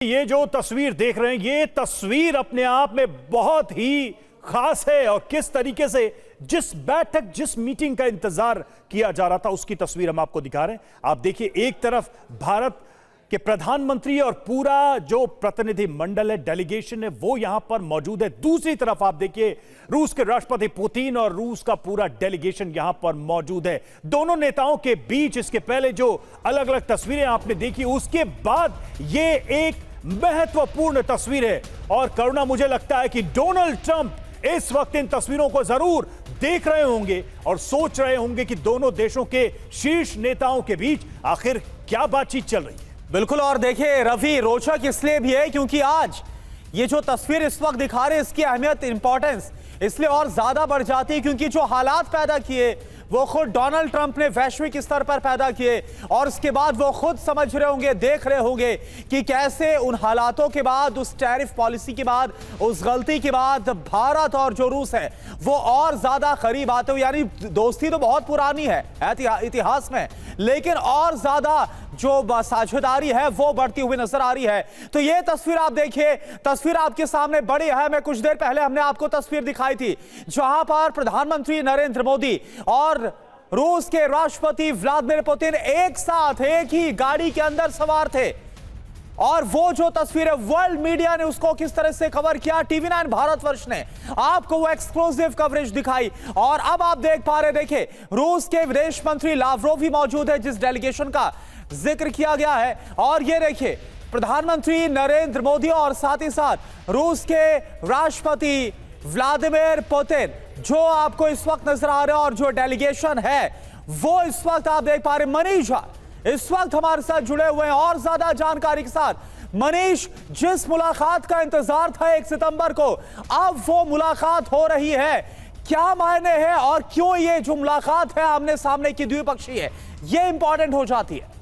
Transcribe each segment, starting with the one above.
ये जो तस्वीर देख रहे हैं, ये तस्वीर अपने आप में बहुत ही खास है और किस तरीके से जिस बैठक, जिस मीटिंग का इंतजार किया जा रहा था, उसकी तस्वीर हम आपको दिखा रहे हैं। आप देखिए, एक तरफ भारत के प्रधानमंत्री और पूरा जो प्रतिनिधि मंडल है, डेलीगेशन है, वो यहां पर मौजूद है। दूसरी तरफ आप देखिए, रूस के राष्ट्रपति पुतिन और रूस का पूरा डेलीगेशन यहां पर मौजूद है। दोनों नेताओं के बीच इसके पहले जो अलग अलग तस्वीरें आपने देखी, उसके बाद ये एक महत्वपूर्ण तस्वीर है। और करुणा, मुझे लगता है कि डोनाल्ड ट्रंप इस वक्त इन तस्वीरों को जरूर देख रहे होंगे और सोच रहे होंगे कि दोनों देशों के शीर्ष नेताओं के बीच आखिर क्या बातचीत चल रही है। बिल्कुल। और देखिए रवि, रोचक इसलिए भी है क्योंकि आज ये जो तस्वीर इस वक्त दिखा रहे हैं, इसकी अहमियत, इंपॉर्टेंस इसलिए और ज्यादा बढ़ जाती है क्योंकि जो हालात पैदा किए वो खुद डोनाल्ड ट्रंप ने वैश्विक स्तर पर पैदा किए। और उसके बाद वो खुद समझ रहे होंगे, देख रहे होंगे कि कैसे उन हालातों के बाद, उस टैरिफ पॉलिसी के बाद, उस गलती के बाद भारत और जो रूस है वो और ज्यादा करीब आते हुए, यानी दोस्ती तो बहुत पुरानी है इतिहास में, लेकिन और ज्यादा जो साझेदारी है वो बढ़ती हुई नजर आ रही है। तो ये तस्वीर आप देखिए, तस्वीर आपके सामने बड़ी है। मैं कुछ देर पहले हमने आपको तस्वीर दिखाई थी जहां पर प्रधानमंत्री नरेंद्र मोदी और रूस के राष्ट्रपति व्लादिमीर पुतिन एक साथ एक ही गाड़ी के अंदर सवार थे। और वो जो तस्वीर है, वर्ल्ड मीडिया ने उसको किस तरह से कवर किया, टीवी9 भारतवर्ष ने आपको वो एक्सक्लूसिव कवरेज दिखाई। और अब आप देख पा रहे, देखिए रूस के विदेश मंत्री लावरोव भी मौजूद है जिस डेलीगेशन का जिक्र किया गया है। और ये देखिए, प्रधानमंत्री नरेंद्र मोदी और साथ ही साथ रूस के राष्ट्रपति व्लादिमीर पुतिन जो आपको इस वक्त नजर आ रहे हैं, और जो डेलीगेशन है वो इस वक्त आप देख पा रहे। मनीष झा इस वक्त हमारे साथ जुड़े हुए हैं और ज्यादा जानकारी के साथ। मनीष, जिस मुलाकात का इंतजार था 1 सितंबर को, अब वो मुलाकात हो रही है, क्या मायने हैं और क्यों ये जो मुलाकात है आमने सामने की द्विपक्षीय है, ये इंपॉर्टेंट हो जाती है?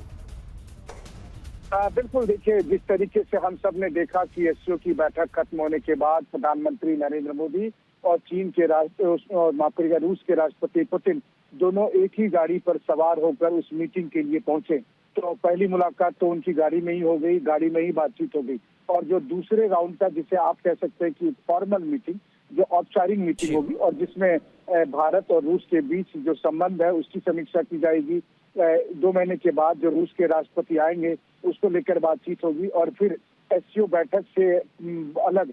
बिल्कुल। देखिए, जिस तरीके से हम सब ने देखा कि एससीओ की बैठक खत्म होने के बाद प्रधानमंत्री नरेंद्र मोदी और चीन के रूस के राष्ट्रपति पुतिन दोनों एक ही गाड़ी पर सवार होकर उस मीटिंग के लिए पहुंचे। तो पहली मुलाकात तो उनकी गाड़ी में ही हो गई, गाड़ी में ही बातचीत हो गई। और जो दूसरे राउंड का, जिसे आप कह सकते हैं कि फॉर्मल मीटिंग, जो औपचारिक मीटिंग होगी और जिसमें भारत और रूस के बीच जो संबंध है उसकी समीक्षा की जाएगी। 2 महीने के बाद जो रूस के राष्ट्रपति आएंगे उसको लेकर बातचीत होगी। और फिर एससीओ बैठक से अलग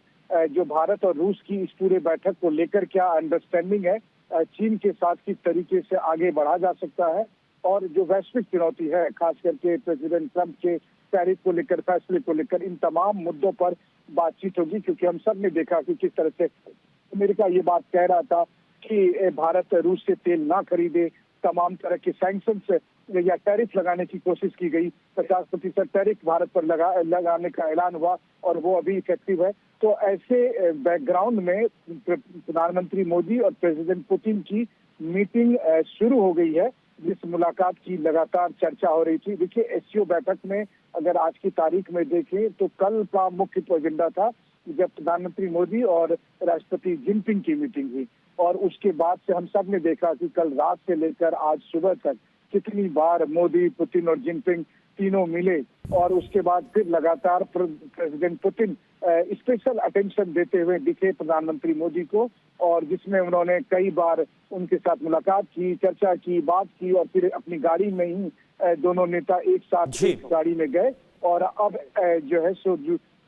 जो भारत और रूस की इस पूरे बैठक को लेकर क्या अंडरस्टैंडिंग है, चीन के साथ किस तरीके से आगे बढ़ा जा सकता है, और जो वैश्विक चुनौती है खास करके प्रेसिडेंट ट्रंप के टैरिफ को लेकर, फैसले को लेकर, इन तमाम मुद्दों पर बातचीट होगी। क्योंकि हम सब ने देखा कि किस तरह से अमेरिका ये बात कह रहा था कि भारत रूस से तेल ना खरीदे, तमाम तरह के सैंक्शंस या टैरिफ लगाने की कोशिश की गई। 50% टैरिफ भारत पर लगाने का ऐलान हुआ और वो अभी इफेक्टिव है। तो ऐसे बैकग्राउंड में प्रधानमंत्री मोदी और प्रेसिडेंट पुतिन की मीटिंग शुरू हो गई है, जिस मुलाकात की लगातार चर्चा हो रही थी। देखिए, एससीओ बैठक में अगर आज की तारीख में देखें तो कल का मुख्य एजेंडा था जब प्रधानमंत्री मोदी और राष्ट्रपति जिनपिंग की मीटिंग हुई। और उसके बाद से हम सब ने देखा कि कल रात से लेकर आज सुबह तक कितनी बार मोदी, पुतिन और जिनपिंग तीनों मिले। और उसके बाद फिर लगातार प्रेसिडेंट पुतिन स्पेशल अटेंशन देते हुए दिखे प्रधानमंत्री मोदी को, और जिसमें उन्होंने कई बार उनके साथ मुलाकात की, चर्चा की, बात की, और फिर अपनी गाड़ी में ही दोनों नेता एक साथ गाड़ी में गए। और अब जो है सो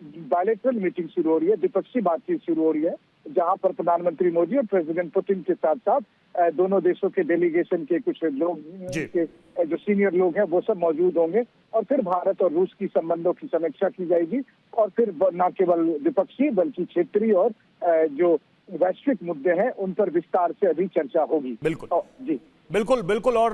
बायलैटरल मीटिंग शुरू हो रही है, द्विपक्षीय बातचीत शुरू हो रही है, जहां पर प्रधानमंत्री मोदी और प्रेसिडेंट पुतिन के साथ साथ दोनों देशों के डेलीगेशन के कुछ लोग के जो सीनियर लोग हैं वो सब मौजूद होंगे। और फिर भारत और रूस की संबंधों की समीक्षा की जाएगी। और फिर न केवल द्विपक्षीय बल्कि क्षेत्रीय और जो वैश्विक मुद्दे हैं उन पर विस्तार से अभी चर्चा होगी। बिल्कुल जी, बिल्कुल बिल्कुल। और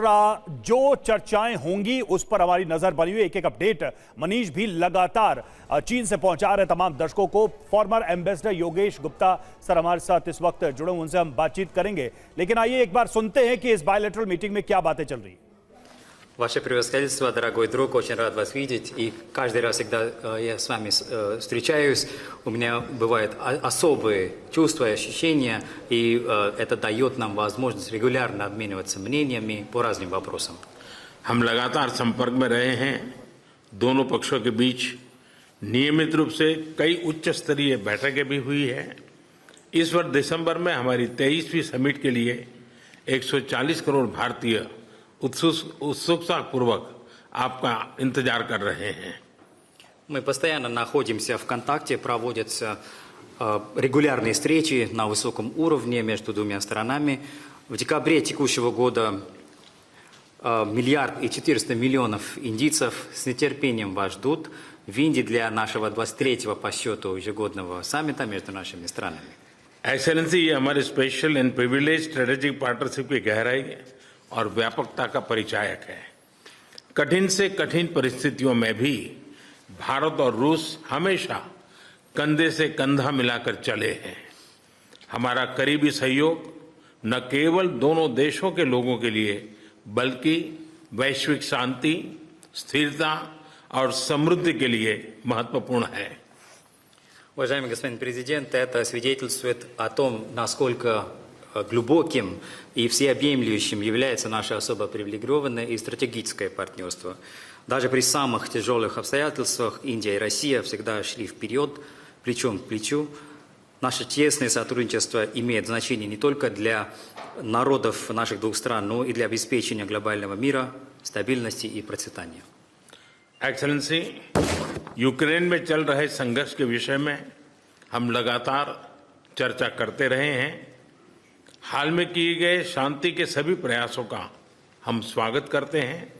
जो चर्चाएं होंगी उस पर हमारी नजर बनी हुई। एक एक अपडेट मनीष भी लगातार चीन से पहुंचा रहे तमाम दर्शकों को। Farmer ambassador Yogesh Gupta sir हमारे साथ इस वक्त जुड़े, उनसे हम बातचीत करेंगे। लेकिन आइए एक बार सुनते हैं कि इस बायलैटरल मीटिंग में क्या बातें चल रही है। Ваше превосходительство, дорогой друг, очень рад вас видеть. И каждый раз, когда я с вами встречаюсь, у меня бывают особые чувства и ощущения, и это дает нам возможность регулярно обмениваться мнениями по разным вопросам. हम लगातार संपर्क में रहे हैं। दोनों पक्षों के बीच नियमित रूप से कई उच्च स्तरीय बैठकें भी हुई है। इस वर्ष दिसंबर में हमारी 23वीं समिट के लिए 140 करोड़ भारतीय उत्सुकता पूर्वक आपका इंतजार कर रहे हैं। Мы постоянно находимся в контакте, проводятся регулярные встречи на высоком уровне между двумя сторонами. В декабре текущего года 1 миллиард и 400 миллионов индийцев с нетерпением вас ждут в Индии для нашего 23-го по счету ежегодного саммита между нашими странами. एक्सेलेंसी, ये हमारे special and privilege strategic partnership की गहराई और व्यापकता का परिचायक है। कठिन से कठिन परिस्थितियों में भी भारत और रूस हमेशा कंधे से कंधा मिलाकर चले हैं। हमारा करीबी सहयोग न केवल दोनों देशों के लोगों के लिए बल्कि वैश्विक शांति, स्थिरता और समृद्धि के लिए महत्वपूर्ण है। Уважаемый господин президент, это свидетельствует о том, насколько глубоким и всеобъемлющим является наше особо привилегированное и стратегическое партнерство. Даже при самых тяжелых обстоятельствах Индия и Россия всегда шли вперед, плечом к плечу. Наше тесное сотрудничество имеет значение не только для народов наших двух стран, но и для обеспечения глобального мира, стабильности и процветания. एक्सेलेंसी, यूक्रेन में चल रहे संघर्ष के विषय में हम लगातार चर्चा करते रहे हैं। हाल में किए गए शांति के सभी प्रयासों का हम स्वागत करते हैं।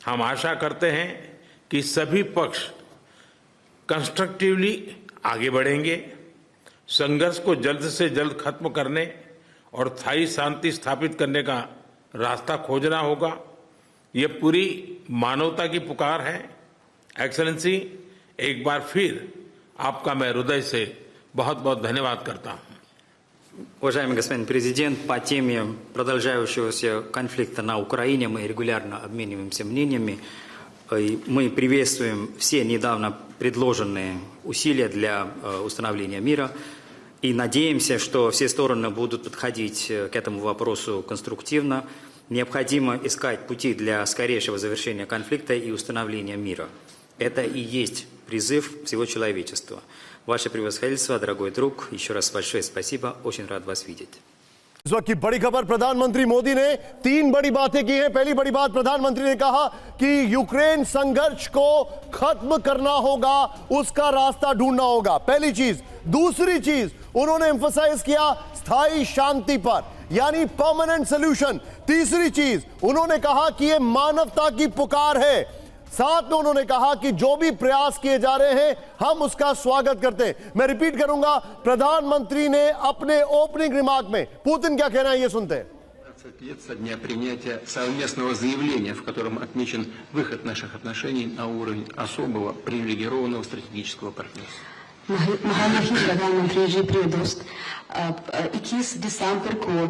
हम आशा करते हैं कि सभी पक्ष कंस्ट्रक्टिवली आगे बढ़ेंगे। संघर्ष को जल्द से जल्द खत्म करने और स्थायी शांति स्थापित करने का रास्ता खोजना होगा। ये पूरी मानवता की पुकार है। एक्सेलेंसी, एक बार फिर आपका मैं हृदय से बहुत बहुत धन्यवाद करता हूँ। Уважаемый господин президент, по теме продолжающегося конфликта на Украине мы регулярно обмениваемся мнениями. И мы приветствуем все недавно предложенные усилия для установления мира и надеемся, что все стороны будут подходить к этому вопросу конструктивно. Необходимо искать пути для скорейшего завершения конфликта и установления мира. Это и есть призыв всего человечества. Ваше превосходительство, дорогой друг, еще раз большое спасибо, очень рад вас видеть. इस वक्त की बड़ी खबर, प्रधानमंत्री मोदी ने 3 बड़ी बातें की हैं। पहली बड़ी बात, प्रधानमंत्री ने कहा कि यूक्रेन संघर्ष को खत्म करना होगा, उसका रास्ता ढूंढना होगा, पहली चीज। दूसरी चीज, उन्होंने एम्फसाइज किया स्थायी शांति पर, यानी परमानेंट सॉल्यूशन। तीसरी चीज, उन्होंने कहा कि यह मानवता की पुकार है। साथ में उन्होंने कहा कि जो भी प्रयास किए जा रहे हैं हम उसका स्वागत करते हैं। मैं रिपीट करूंगा, प्रधानमंत्री ने अपने ओपनिंग रिमार्क में पुतिन क्या कहना है, ये सुनते हैं। 20 лет со дня принятия совместного заявления, в котором отмечен выход наших отношений на уровень особого привилегированного стратегического партнерства. महामहिम प्रधानमंत्री जी, प्रिय दोस्त, 21 दिसंबर को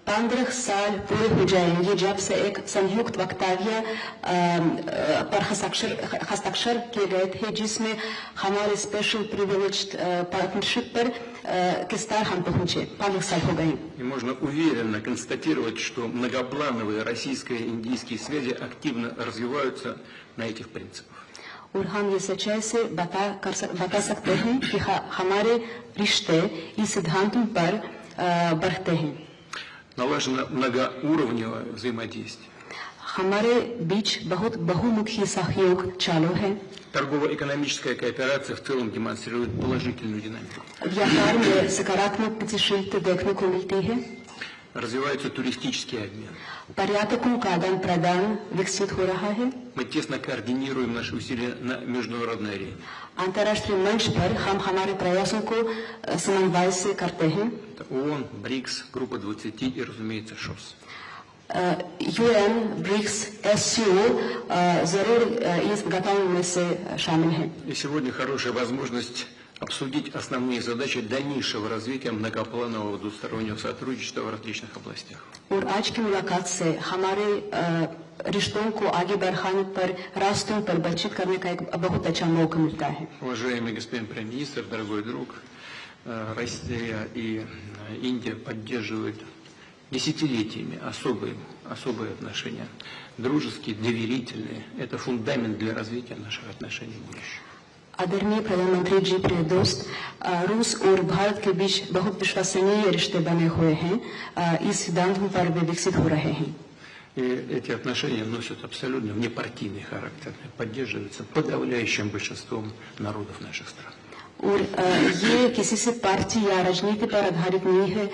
15 साल पूरे हो जाएंगे जब से एक संयुक्त वक्तव्य पर हस्ताक्षर किए गए थे, जिसमें हमारे स्पेशल प्रिविलेज्ड पार्टनरशिप पर किस तरह हम पहुंचे। 15 साल हो गए। И можно уверенно констатировать, что многоплановые российско-индийские связи активно развиваются на этих принципах. और हम ये सच्चाई से बता सकते हैं कि हमारे रिश्ते इस सिद्धांतों पर बढ़ते हैं। Налажено многоуровневое взаимодействие. हमारे बीच बहुत बहुमुखी सहयोग चालू है। Торгово-экономическая кооперация в целом демонстрирует положительную динамику. व्यापार में सकारात्मक गतिशीलता देखने को मिलती है। Развивается туристический обмен. पर्यटकों का आदान प्रदान विकसित हो रहा है। Мы тесно координируем наши усилия на международной арене. अंतर्राष्ट्रीय मंच पर हम हमारे प्रयासों को समन्वय से करते हैं। Это ООН, БРИКС, Группа 20 и, разумеется, ШОС. यूएन, ब्रिक्स, SCO जरूर इस गठन में से शामिल हैं। И сегодня хорошая возможность обсудить основные задачи дальнейшего развития многопланового двустороннего сотрудничества в различных областях. और आज की मुलाकात से हमारे रिश्तों को आगे बढ़ाने पर, रास्तों पर बातचीत करने का एक बहुत अच्छा मौका मिलता है। Уважаемый господин премьер-министр, дорогой друг, Россия и Индия поддерживают десятилетиями особые отношения, дружеские, доверительные. Это фундамент для развития наших отношений в будущем. आदरणीय प्रधानमंत्री जी, प्रिय दोस्त, रूस और भारत के बीच बहुत विश्वसनीय रिश्ते बने हुए हैं। इस सिद्धांतों पर वे विकसित हो रहे हैं। И эти отношения носят абсолютно внепартийный характер, поддерживаются подавляющим большинством народов наших стран. और ये किसी से पार्टी या राजनीति पर आधारित नहीं है।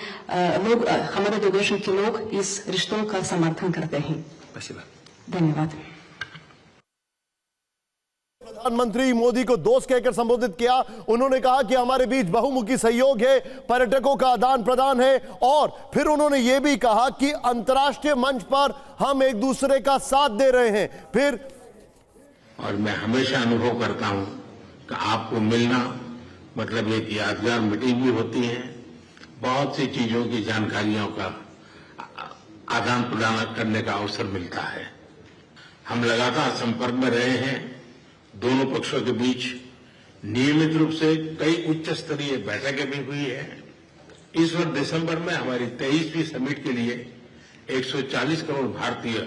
लोग, हमारे दो देशों के लोग इस रिश्तों का समर्थन करते हैं। Спасибо. धन्यवाद। प्रधानमंत्री मोदी को दोस्त कहकर संबोधित किया। उन्होंने कहा कि हमारे बीच बहुमुखी सहयोग है, पर्यटकों का आदान प्रदान है, और फिर उन्होंने यह भी कहा कि अंतर्राष्ट्रीय मंच पर हम एक दूसरे का साथ दे रहे हैं। फिर और मैं हमेशा अनुभव करता हूं कि आपको मिलना मतलब एक यादगार मीटिंग भी होती है, बहुत सी चीजों की जानकारियों का आदान प्रदान करने का अवसर मिलता है। हम लगातार संपर्क में रहे हैं। दोनों पक्षों के बीच नियमित रूप से कई उच्च स्तरीय बैठकें भी हुई है। इस वर्ष दिसंबर में हमारी 23वीं समिट के लिए 140 करोड़ भारतीय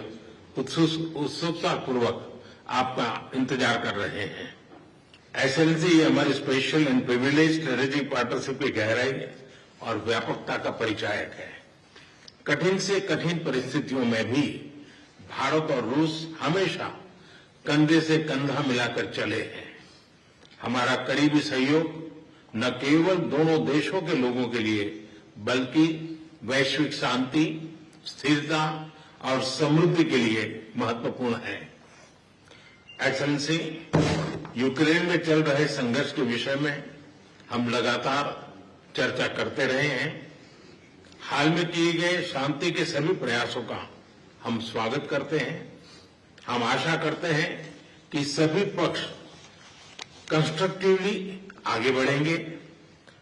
उत्सुकता पूर्वक आपका इंतजार कर रहे हैं। एक्सेलेंसी, ये हमारी special and privilege strategic partnership की गहराई और व्यापकता का परिचायक है। कठिन से कठिन परिस्थितियों में भी भारत और रूस हमेशा कंधे से कंधा मिलाकर चले हैं। हमारा करीबी सहयोग न केवल दोनों देशों के लोगों के लिए बल्कि वैश्विक शांति, स्थिरता और समृद्धि के लिए महत्वपूर्ण है। एक्सेलेंसी, यूक्रेन में चल रहे संघर्ष के विषय में हम लगातार चर्चा करते रहे हैं। हाल में किए गए शांति के सभी प्रयासों का हम स्वागत करते हैं। हम आशा करते हैं कि सभी पक्ष कंस्ट्रक्टिवली आगे बढ़ेंगे।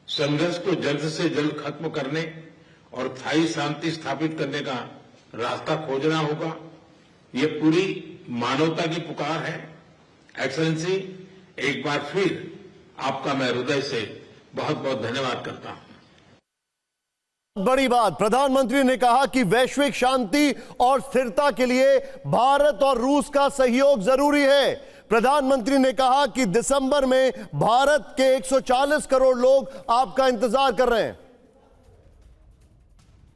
संघर्ष को जल्द से जल्द खत्म करने और स्थायी शांति स्थापित करने का रास्ता खोजना होगा। ये पूरी मानवता की पुकार है। एक्सेलेंसी, एक बार फिर आपका मैं हृदय से बहुत बहुत धन्यवाद करता हूं। बड़ी बात, प्रधानमंत्री ने कहा कि वैश्विक शांति और स्थिरता के लिए भारत और रूस का सहयोग जरूरी है। प्रधानमंत्री ने कहा कि दिसंबर में भारत के 140 करोड़ लोग आपका इंतजार कर रहे हैं।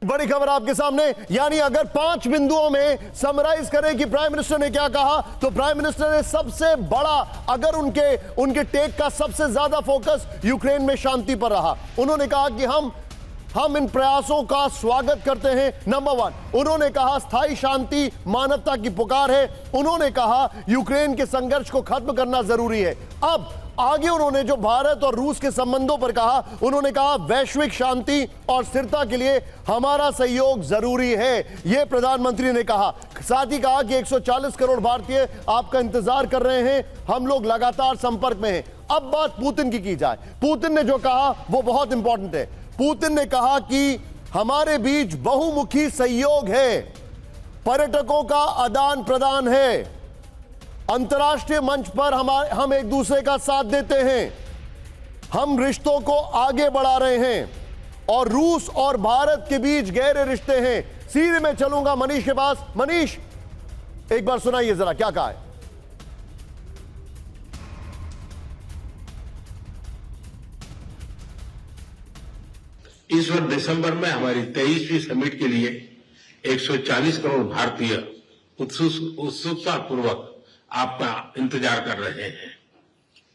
बड़ी खबर आपके सामने, यानी अगर 5 बिंदुओं में समराइज करें कि प्राइम मिनिस्टर ने क्या कहा, तो प्राइम मिनिस्टर ने सबसे बड़ा, अगर उनके टेक का सबसे ज्यादा फोकस यूक्रेन में शांति पर रहा। उन्होंने कहा कि हम इन प्रयासों का स्वागत करते हैं। नंबर 1, उन्होंने कहा स्थायी शांति मानवता की पुकार है। उन्होंने कहा यूक्रेन के संघर्ष को खत्म करना जरूरी है। अब आगे उन्होंने जो भारत और रूस के संबंधों पर कहा, उन्होंने कहा वैश्विक शांति और स्थिरता के लिए हमारा सहयोग जरूरी है, यह प्रधानमंत्री ने कहा। साथ ही कहा कि 140 करोड़ भारतीय आपका इंतजार कर रहे हैं, हम लोग लगातार संपर्क में हैं। अब बात पुतिन की जाए। पुतिन ने जो कहा वो बहुत इंपॉर्टेंट है। पुतिन ने कहा कि हमारे बीच बहुमुखी सहयोग है, पर्यटकों का आदान प्रदान है, अंतर्राष्ट्रीय मंच पर हम एक दूसरे का साथ देते हैं, हम रिश्तों को आगे बढ़ा रहे हैं, और रूस और भारत के बीच गहरे रिश्ते हैं। सीधे मैं चलूंगा मनीष के पास। मनीष, एक बार सुनाइए जरा क्या कहा है। इस वर्ष दिसंबर में हमारी 23वीं समिट के लिए 140 करोड़ भारतीय उत्सुकता पूर्वक आपका इंतजार कर रहे हैं।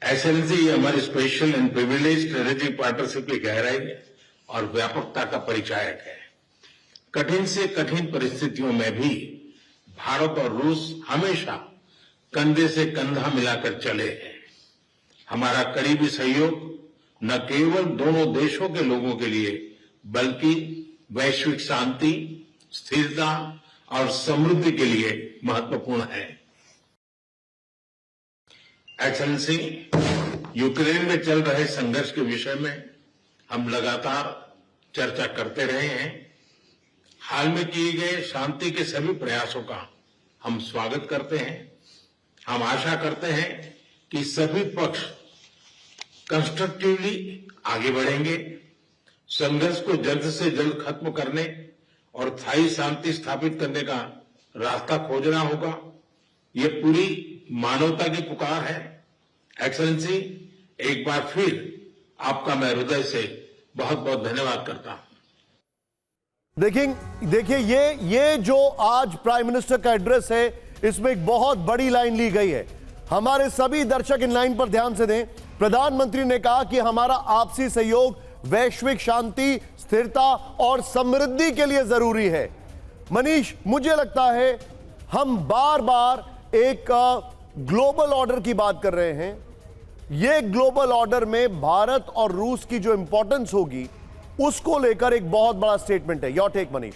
एक्सेलेंसी, ये हमारी special and privilege strategic partnership की गहराई और व्यापकता का परिचायक है। कठिन से कठिन परिस्थितियों में भी भारत और रूस हमेशा कंधे से कंधा मिलाकर चले हैं। हमारा करीबी सहयोग न केवल दोनों देशों के लोगों के लिए बल्कि वैश्विक शांति, स्थिरता और समृद्धि के लिए महत्वपूर्ण है। एक्सेलेंसी, यूक्रेन में चल रहे संघर्ष के विषय में हम लगातार चर्चा करते रहे हैं। हाल में किए गए शांति के सभी प्रयासों का हम स्वागत करते हैं। हम आशा करते हैं कि सभी पक्ष कंस्ट्रक्टिवली आगे बढ़ेंगे। संघर्ष को जल्द से जल्द खत्म करने और स्थायी शांति स्थापित करने का रास्ता खोजना होगा। ये पूरी मानवता की पुकार है। एक्सेलेंसी, एक बार फिर आपका मैं हृदय से बहुत बहुत धन्यवाद करता हूं। देखिए ये जो आज प्राइम मिनिस्टर का एड्रेस है, इसमें एक बहुत बड़ी लाइन ली गई है। हमारे सभी दर्शक इन लाइन पर ध्यान से दें। प्रधानमंत्री ने कहा कि हमारा आपसी सहयोग वैश्विक शांति, स्थिरता और समृद्धि के लिए जरूरी है। मनीष, मुझे लगता है हम बार बार एक ग्लोबल ऑर्डर की बात कर रहे हैं। ये ग्लोबल ऑर्डर में भारत और रूस की जो इंपॉर्टेंस होगी उसको लेकर एक बहुत बड़ा स्टेटमेंट है। Your take Manish.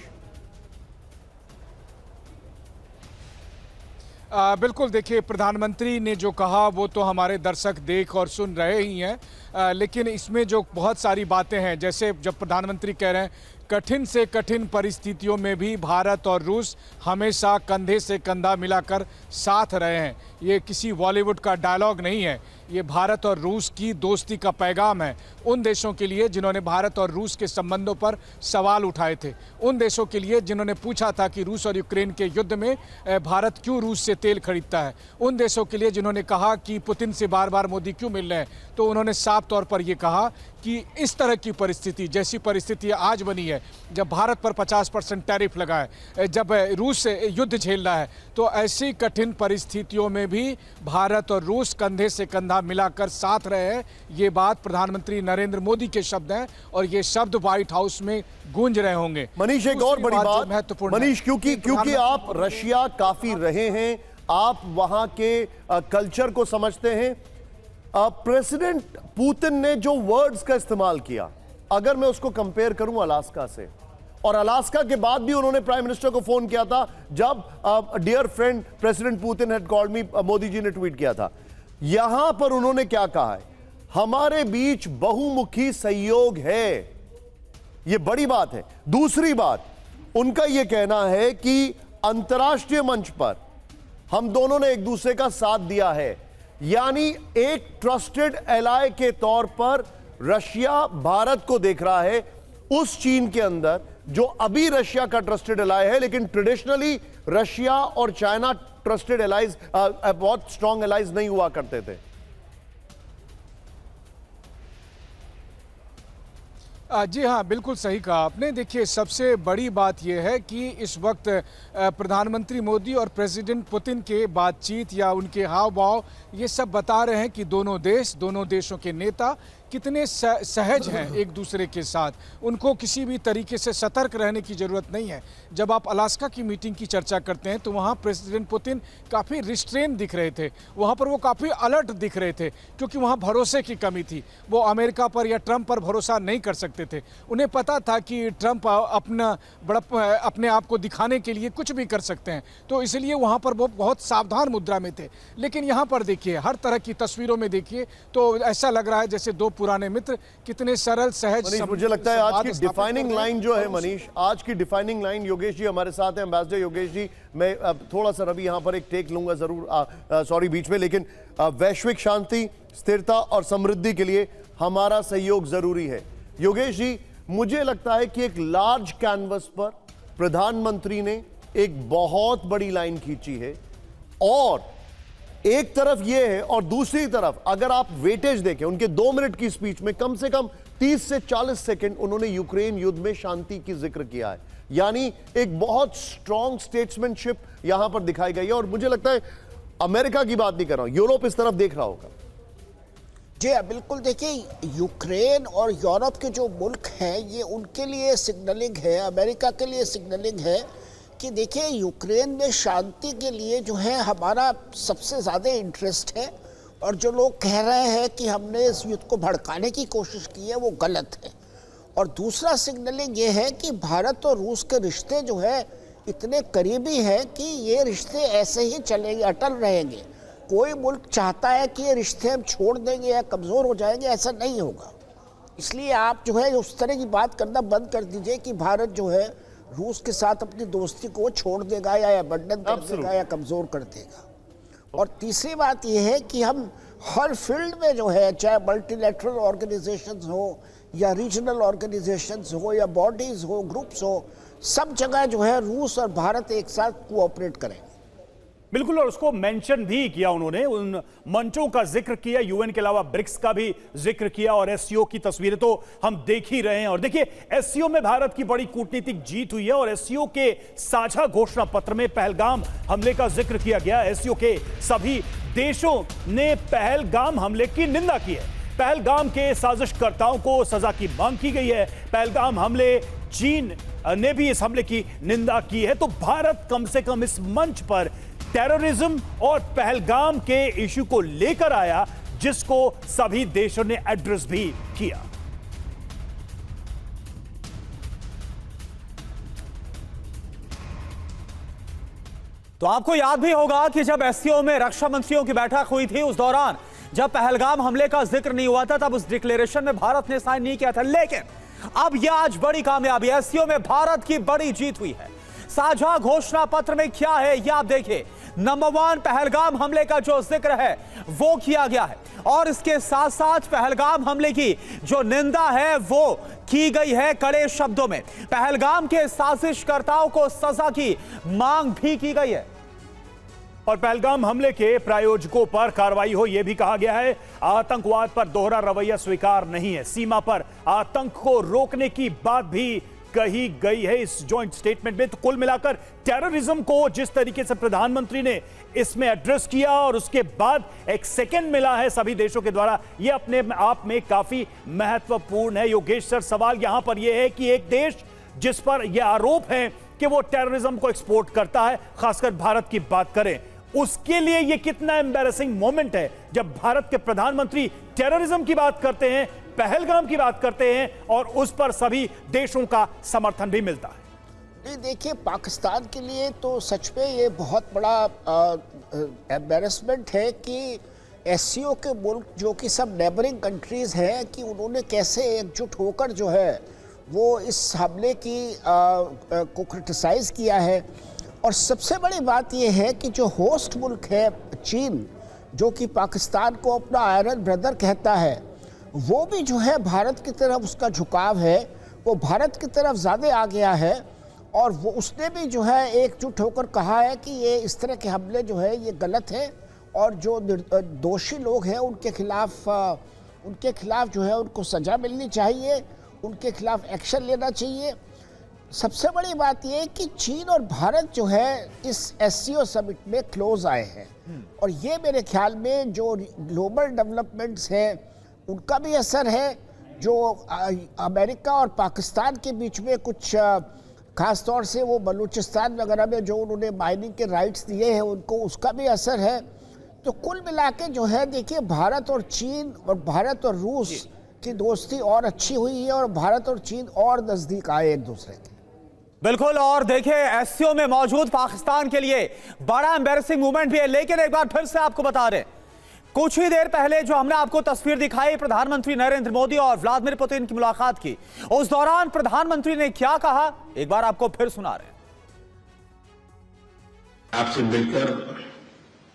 बिल्कुल, देखिए प्रधानमंत्री ने जो कहा वो तो हमारे दर्शक देख और सुन रहे ही हैं, लेकिन इसमें जो बहुत सारी बातें हैं, जैसे जब प्रधानमंत्री कह रहे हैं कठिन से कठिन परिस्थितियों में भी भारत और रूस हमेशा कंधे से कंधा मिलाकर साथ रहे हैं, ये किसी बॉलीवुड का डायलॉग नहीं है, ये भारत और रूस की दोस्ती का पैगाम है उन देशों के लिए जिन्होंने भारत और रूस के संबंधों पर सवाल उठाए थे, उन देशों के लिए जिन्होंने पूछा था कि रूस और यूक्रेन के युद्ध में भारत क्यों रूस से तेल खरीदता है, उन देशों के लिए जिन्होंने कहा कि पुतिन से बार बार मोदी क्यों मिल रहे हैं, तो उन्होंने साफ तौर पर यह कहा कि इस तरह की परिस्थिति, जैसी परिस्थिति आज बनी है, जब भारत पर 50% टैरिफ लगा है, जब रूस से युद्ध झेल रहा है, तो ऐसी कठिन परिस्थितियों में भी भारत और रूस कंधे से कंधा मिलाकर साथ रहे हैं। ये बात प्रधानमंत्री नरेंद्र मोदी के शब्द हैं और ये शब्द व्हाइट हाउस में गूंज रहे होंगे। मनीष, एक और बड़ी बात महत्वपूर्ण मनीष, क्योंकि आप रशिया काफी रहे हैं, आप वहां के कल्चर को समझते हैं। प्रेसिडेंट पुतिन ने जो वर्ड्स का इस्तेमाल किया, अगर मैं उसको कंपेयर करूं अलास्का से, और अलास्का के बाद भी उन्होंने प्राइम मिनिस्टर को फोन किया था जब dear friend president Putin had called me, Modi ji ने ट्वीट किया था। यहां पर उन्होंने क्या कहा है, हमारे बीच बहुमुखी सहयोग है, यह बड़ी बात है। दूसरी बात, उनका यह कहना है कि अंतर्राष्ट्रीय मंच पर हम दोनों ने एक दूसरे का साथ दिया है, यानी एक ट्रस्टेड एलाय के तौर पर रशिया भारत को देख रहा है उस चीन के अंदर जो अभी रशिया का ट्रस्टेड एलाय है, लेकिन ट्रेडिशनली रशिया और चाइना ट्रस्टेड एलाइज, बहुत स्ट्रॉन्ग एलाइज नहीं हुआ करते थे। जी हाँ, बिल्कुल सही कहा आपने। देखिए, सबसे बड़ी बात यह है कि इस वक्त प्रधानमंत्री मोदी और प्रेसिडेंट पुतिन के बातचीत या उनके हाव भाव ये सब बता रहे हैं कि दोनों देशों के नेता कितने सहज हैं एक दूसरे के साथ। उनको किसी भी तरीके से सतर्क रहने की ज़रूरत नहीं है। जब आप अलास्का की मीटिंग की चर्चा करते हैं तो वहाँ प्रेसिडेंट पुतिन काफ़ी रिस्ट्रेन दिख रहे थे, वहाँ पर वो काफ़ी अलर्ट दिख रहे थे, क्योंकि वहाँ भरोसे की कमी थी। वो अमेरिका पर या ट्रंप पर भरोसा नहीं कर सकते थे। उन्हें पता था कि ट्रंप अपने आप को दिखाने के लिए कुछ भी कर सकते हैं, तो इसलिए वहाँ पर वो बहुत सावधान मुद्रा में थे। लेकिन यहाँ पर देखिए, हर तरह की तस्वीरों में देखिए तो ऐसा लग रहा है जैसे दो पुराने मित्र कितने सरल सहज। मुझे लगता है आज की डिफाइनिंग लाइन जो है मनीष, आज की डिफाइनिंग लाइन, योगेश जी हमारे साथ हैं, एम्बेसडर योगेश जी, मैं थोड़ा सा रवि यहां पर एक टेक लूंगा जरूर, सॉरी बीच में, लेकिन वैश्विक शांति, स्थिरता और समृद्धि के लिए हमारा सहयोग जरूरी है। योगेश जी, मुझे लगता है कि एक लार्ज कैनवस पर प्रधानमंत्री ने एक बहुत बड़ी लाइन खींची है, और एक तरफ यह है और दूसरी तरफ अगर आप वेटेज देखें उनके 2 मिनट की स्पीच में कम से कम 30 से 40 सेकंड उन्होंने यूक्रेन युद्ध में शांति की जिक्र किया है, यानी एक बहुत स्ट्रॉन्ग स्टेट्समैनशिप यहां पर दिखाई गई है। और मुझे लगता है अमेरिका की बात नहीं कर रहा हूं, यूरोप इस तरफ देख रहा होगा। जी बिल्कुल, देखिए यूक्रेन और यूरोप के जो मुल्क हैं ये उनके लिए सिग्नलिंग है, अमेरिका के लिए सिग्नलिंग है कि देखिए यूक्रेन में शांति के लिए जो है हमारा सबसे ज़्यादा इंटरेस्ट है, और जो लोग कह रहे हैं कि हमने इस युद्ध को भड़काने की कोशिश की है वो गलत है। और दूसरा सिग्नलिंग ये है कि भारत और रूस के रिश्ते जो है इतने करीबी हैं कि ये रिश्ते ऐसे ही चलेंगे, अटल रहेंगे। कोई मुल्क चाहता है कि ये रिश्ते हम छोड़ देंगे या कमज़ोर हो जाएंगे, ऐसा नहीं होगा। इसलिए आप जो है उस तरह की बात करना बंद कर दीजिए कि भारत जो है रूस के साथ अपनी दोस्ती को छोड़ देगा या अबंडन कर देगा या कमज़ोर कर देगा। और तीसरी बात यह है कि हम हर फील्ड में जो है, चाहे मल्टीलैटरल ऑर्गेनाइजेशंस हो या रीजनल ऑर्गेनाइजेशंस हो या बॉडीज़ हो, ग्रुप्स हो, सब जगह जो है रूस और भारत एक साथ कोऑपरेट करेंगे। बिल्कुल, और उसको मेंशन भी किया उन्होंने, उन मंचों का जिक्र किया, यूएन के अलावा ब्रिक्स का भी जिक्र किया, और एससीओ की तस्वीरें तो हम देख ही रहे हैं। और देखिए, एससीओ में भारत की बड़ी कूटनीतिक जीत हुई है और एससीओ के साझा घोषणा पत्र में पहलगाम हमले का जिक्र किया गया। एससीओ के सभी देशों ने पहलगाम हमले की निंदा की है। पहलगाम के साजिशकर्ताओं को सजा की मांग की गई है। पहलगाम हमले, चीन ने भी इस हमले की निंदा की है। तो भारत कम से कम इस मंच पर टेररिज्म और पहलगाम के इश्यू को लेकर आया, जिसको सभी देशों ने एड्रेस भी किया। तो आपको याद भी होगा कि जब एससीओ में रक्षा मंत्रियों की बैठक हुई थी, उस दौरान जब पहलगाम हमले का जिक्र नहीं हुआ था, तब उस डिक्लेरेशन में भारत ने साइन नहीं किया था। लेकिन अब यह आज बड़ी कामयाबी, एससीओ में भारत की बड़ी जीत हुई है। साझा घोषणा पत्र में क्या है यह आप देखिए। नंबर 1, पहलगाम हमले का जो जिक्र है वो किया गया है, और इसके साथ साथ पहलगाम हमले की जो निंदा है वो की गई है कड़े शब्दों में। पहलगाम के साजिशकर्ताओं को सजा की मांग भी की गई है, और पहलगाम हमले के प्रायोजकों पर कार्रवाई हो, यह भी कहा गया है। आतंकवाद पर दोहरा रवैया स्वीकार नहीं है। सीमा पर आतंक को रोकने की बात भी कही गई है इस जॉइंट स्टेटमेंट में। तो कुल मिलाकर टेररिज्म को जिस तरीके से प्रधानमंत्री ने इसमें एड्रेस किया और उसके बाद एक सेकंड मिला है सभी देशों के द्वारा, यह अपने आप में काफी महत्वपूर्ण है। योगेश सर, सवाल यहां पर यह है कि एक देश जिस पर यह आरोप है कि वो टेररिज्म को एक्सपोर्ट करता है, खासकर भारत की बात करें, उसके लिए यह कितना एम्बैरेसिंग मोमेंट है जब भारत के प्रधानमंत्री टेररिज्म की बात करते हैं, पहलगाम की बात करते हैं, और उस पर सभी देशों का समर्थन भी मिलता है। नहीं, देखिए, पाकिस्तान के लिए तो सच में ये बहुत बड़ा एम्बैरेसमेंट है कि एससीओ के मुल्क जो कि सब नेबरिंग कंट्रीज हैं, कि उन्होंने कैसे एकजुट होकर जो है वो इस हमले की को क्रिटिसाइज किया है। और सबसे बड़ी बात यह है कि जो होस्ट मुल्क है चीन, जो कि पाकिस्तान को अपना आयरन ब्रदर कहता है, वो भी जो है भारत की तरफ उसका झुकाव है, वो भारत की तरफ ज़्यादा आ गया है। और वो उसने भी जो है एकजुट होकर कहा है कि ये इस तरह के हमले जो है ये गलत है, और जो दोषी लोग हैं उनके खिलाफ जो है उनको सज़ा मिलनी चाहिए, उनके खिलाफ एक्शन लेना चाहिए। सबसे बड़ी बात यह है कि चीन और भारत जो है इस एससीओ समिट में क्लोज आए हैं, और ये मेरे ख्याल में जो ग्लोबल डेवलपमेंट्स हैं उनका भी असर है। जो अमेरिका और पाकिस्तान के बीच में कुछ खास तौर से वो बलूचिस्तान वगैरह में जो उन्होंने माइनिंग के राइट्स दिए हैं उनको, उसका भी असर है। तो कुल मिला के जो है, देखिए, भारत और चीन और भारत और रूस की दोस्ती और अच्छी हुई है, और भारत और चीन और नजदीक आए एक दूसरे के। बिल्कुल, और देखिए एससीओ में मौजूद पाकिस्तान के लिए बड़ा एम्बैरेसिंग मूवमेंट भी है। लेकिन एक बार फिर से आपको बता दें, कुछ ही देर पहले जो हमने आपको तस्वीर दिखाई प्रधानमंत्री नरेंद्र मोदी और व्लादिमीर पुतिन की मुलाकात की, उस दौरान प्रधानमंत्री ने क्या कहा, एक बार आपको फिर सुना रहे हैं। आपसे मिलकर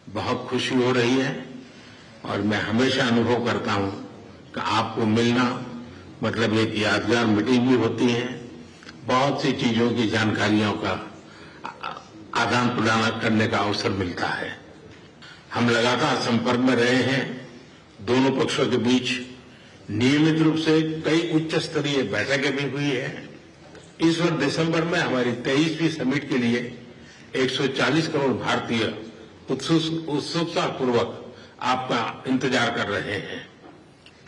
बहुत खुशी हो रही है, और मैं हमेशा अनुभव करता हूं कि आपको मिलना मतलब एक यादगार मीटिंग भी होती है, बहुत सी चीजों की जानकारियों का आदान प्रदान करने का अवसर मिलता है। हम लगातार संपर्क में रहे हैं। दोनों पक्षों के बीच नियमित रूप से कई उच्च स्तरीय बैठकें भी हुई है। इस वर्ष दिसंबर में हमारी 23वीं समिट के लिए 140 करोड़ भारतीय उत्सुकता पूर्वक आपका इंतजार कर रहे हैं।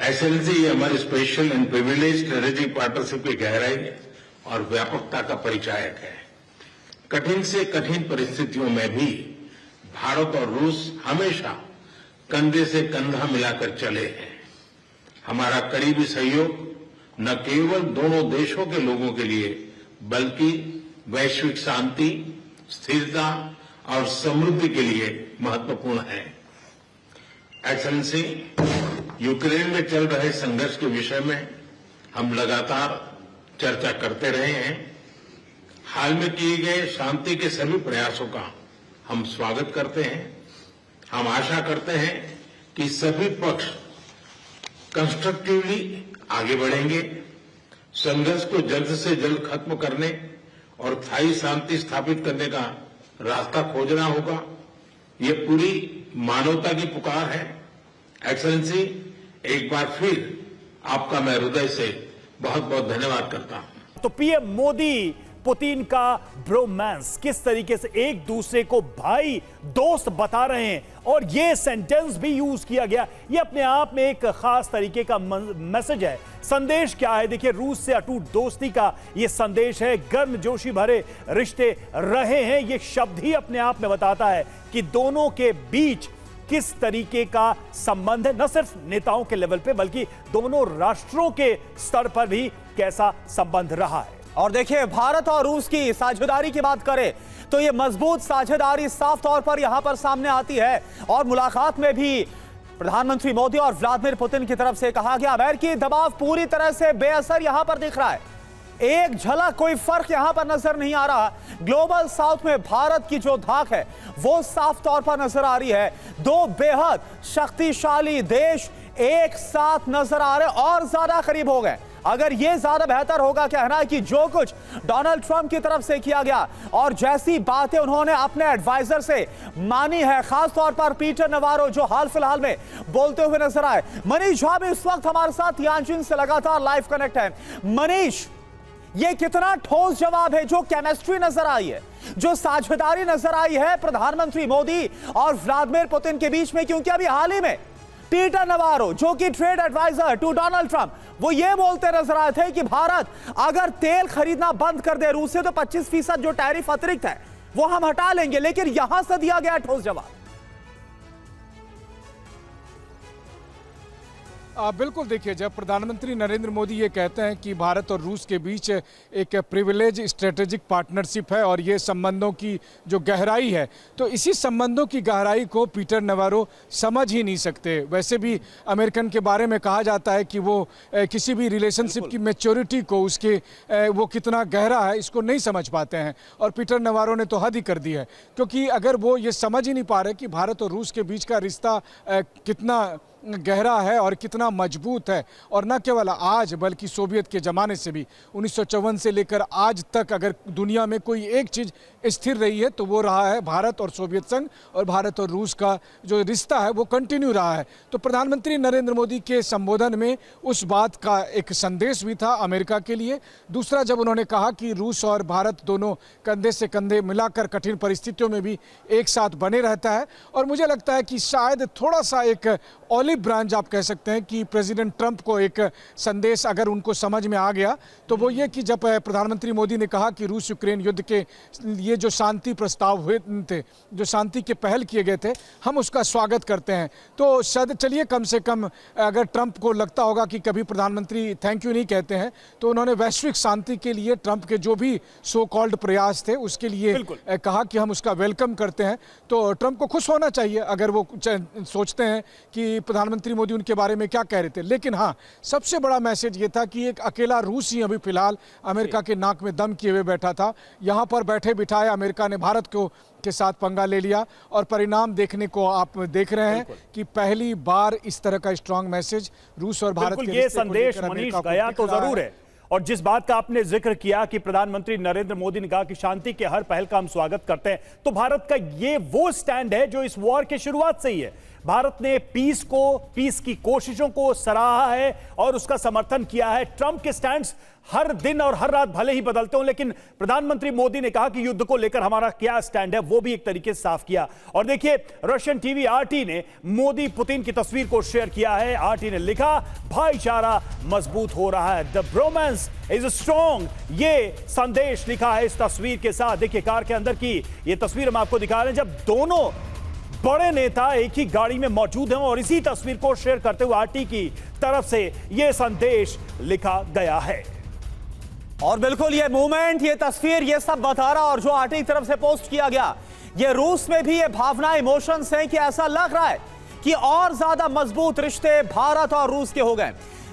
एक्सेलेंसी, ये हमारी special and privilege strategic partnership की गहराई और व्यापकता का परिचायक है। कठिन से कठिन परिस्थितियों में भी भारत और रूस हमेशा कंधे से कंधा मिलाकर चले हैं। हमारा करीबी सहयोग न केवल दोनों देशों के लोगों के लिए बल्कि वैश्विक शांति, स्थिरता और समृद्धि के लिए महत्वपूर्ण है। एक्सेलेंसी, यूक्रेन में चल रहे संघर्ष के विषय में हम लगातार चर्चा करते रहे हैं। हाल में किए गए शांति के सभी प्रयासों का हम स्वागत करते हैं। हम आशा करते हैं कि सभी पक्ष कंस्ट्रक्टिवली आगे बढ़ेंगे, संघर्ष को जल्द से जल्द खत्म करने और स्थायी शांति स्थापित करने का रास्ता खोजना होगा। ये पूरी मानवता की पुकार है। एक्सेलेंसी, एक बार फिर आपका मैं हृदय से बहुत बहुत धन्यवाद करता हूं। तो पीएम मोदी पुतिन का ब्रोमांस किस तरीके से एक दूसरे को भाई दोस्त बता रहे हैं, और ये सेंटेंस भी यूज किया गया, ये अपने आप में एक खास तरीके का मैसेज है। संदेश क्या है? देखिए, रूस से अटूट दोस्ती का ये संदेश है। गर्मजोशी भरे रिश्ते रहे हैं, ये शब्द ही अपने आप में बताता है कि दोनों के बीच किस तरीके का संबंध है, न सिर्फ नेताओं के लेवल पे बल्कि दोनों राष्ट्रों के स्तर पर भी कैसा संबंध रहा है। और देखिए, भारत और रूस की साझेदारी की बात करें तो यह मजबूत साझेदारी साफ तौर पर यहां पर सामने आती है। और मुलाकात में भी प्रधानमंत्री मोदी और व्लादिमीर पुतिन की तरफ से कहा गया, अमेरिकी दबाव पूरी तरह से बेअसर यहां पर दिख रहा है। एक झलक, कोई फर्क यहां पर नजर नहीं आ रहा। ग्लोबल साउथ में भारत की जो धाक है वो साफ तौर पर नजर आ रही है। दो बेहद शक्तिशाली देश एक साथ नजर आ रहे और ज्यादा करीब हो गए। अगर यह ज्यादा बेहतर होगा कहना है कि जो कुछ डोनाल्ड ट्रंप की तरफ से किया गया और जैसी बातें उन्होंने अपने एडवाइजर से मानी है, खासतौर पर पीटर नवारो जो हाल फिलहाल में बोलते हुए नजर आए। मनीष झा भी इस वक्त हमारे साथ यानचिन से लगातार लाइव कनेक्ट है। मनीष, ये कितना ठोस जवाब है? जो केमिस्ट्री नजर आई है, जो साझेदारी नजर आई है प्रधानमंत्री मोदी और व्लादिमीर पुतिन के बीच में, क्योंकि अभी हाल ही में पीटर नवारो जो कि trade adviser to Donald Trump, वो ये बोलते नजर आए थे कि भारत अगर तेल खरीदना बंद कर दे रूस से तो 25% जो टैरिफ अतिरिक्त है वो हम हटा लेंगे। लेकिन यहां से दिया गया ठोस जवाब। बिल्कुल, देखिए, जब प्रधानमंत्री नरेंद्र मोदी ये कहते हैं कि भारत और रूस के बीच एक प्रिविलेज स्ट्रेटेजिक पार्टनरशिप है और ये संबंधों की जो गहराई है, तो इसी संबंधों की गहराई को पीटर नवारो समझ ही नहीं सकते। वैसे भी अमेरिकन के बारे में कहा जाता है कि वो किसी भी रिलेशनशिप की मैच्योरिटी को, उसके वो कितना गहरा है, इसको नहीं समझ पाते हैं। और पीटर नवारो ने तो हद ही कर दी है, क्योंकि अगर वो ये समझ ही नहीं पा रहे कि भारत और रूस के बीच का रिश्ता कितना गहरा है और कितना मजबूत है, और न केवल आज बल्कि सोवियत के ज़माने से भी 1954 से लेकर आज तक अगर दुनिया में कोई एक चीज़ स्थिर रही है तो वो रहा है भारत और सोवियत संघ, और भारत और रूस का जो रिश्ता है वो कंटिन्यू रहा है। तो प्रधानमंत्री नरेंद्र मोदी के संबोधन में उस बात का एक संदेश भी था अमेरिका के लिए। दूसरा, जब उन्होंने कहा कि रूस और भारत दोनों कंधे से कंधे मिलाकर कठिन परिस्थितियों में भी एक साथ बने रहता है, और मुझे लगता है कि शायद थोड़ा सा एक ऑलिव ब्रांच आप कह सकते हैं कि प्रेसिडेंट ट्रंप को एक संदेश अगर उनको समझ में आ गया तो वो ये कि जब प्रधानमंत्री मोदी ने कहा कि रूस यूक्रेन युद्ध के ये जो शांति प्रस्ताव हुए थे, जो शांति के पहल किए गए थे, हम उसका स्वागत करते हैं। तो शायद चलिए, कम से कम अगर ट्रंप को लगता होगा कि कभी प्रधानमंत्री थैंक यू नहीं कहते हैं, तो उन्होंने वैश्विक शांति के लिए ट्रंप के जो भी सो कॉल्ड प्रयास थे उसके लिए कहा कि हम उसका वेलकम करते हैं। तो ट्रंप को खुश होना चाहिए अगर वो सोचते हैं कि प्रधानमंत्री मोदी उनके बारे में क्या कह रहे थे। लेकिन हाँ, सबसे बड़ा मैसेज ये था कि एक अकेला रूस ही अभी फिलहाल अमेरिका के नाक में दम किए हुए बैठा था। यहाँ पर बैठे बिठाए अमेरिका ने भारत को के साथ पंगा ले लिया, और परिणाम देखने को आप देख रहे हैं कि पहली बार इस तरह का स्ट्रांग मैसेज रूस और भारत के ये संदेश मनीष गया तो जरूर है। और जिस बात का आपने जिक्र किया कि प्रधानमंत्री नरेंद्र मोदी ने कहा कि शांति के हर पहल का हम स्वागत करते हैं, तो भारत का ये वो स्टैंड है जो इस वॉर के शुरुआत से ही है। भारत ने पीस की कोशिशों को सराहा है और उसका समर्थन किया है। ट्रंप के स्टैंड्स हर दिन और हर रात भले ही बदलते हो, लेकिन प्रधानमंत्री मोदी ने कहा कि युद्ध को लेकर हमारा क्या स्टैंड है वो भी एक tariके से साफ किया। और देखिए, रशियन टीवी आरटी ने मोदी पुतिन की तस्वीर को शेयर किया है। आरटी ने लिखा, भाईचारा मजबूत हो रहा है, द ब्रोमांस इज स्ट्रॉन्ग। ये संदेश लिखा है इस तस्वीर के साथ। देखिए, कार के अंदर की ये तस्वीर हम आपको दिखा रहे हैं जब दोनों बड़े नेता एक ही गाड़ी में मौजूद हैं, और इसी तस्वीर को शेयर करते हुए आरटी की तरफ से यह संदेश लिखा गया है। और बिल्कुल ये मूवमेंट, ये तस्वीर, ये सब बता रहा, और जो आरटी की तरफ से पोस्ट किया गया, ये रूस में भी ये भावना, इमोशंस हैं कि ऐसा लग रहा है कि और ज्यादा मजबूत रिश्ते भारत और रूस के हो गए।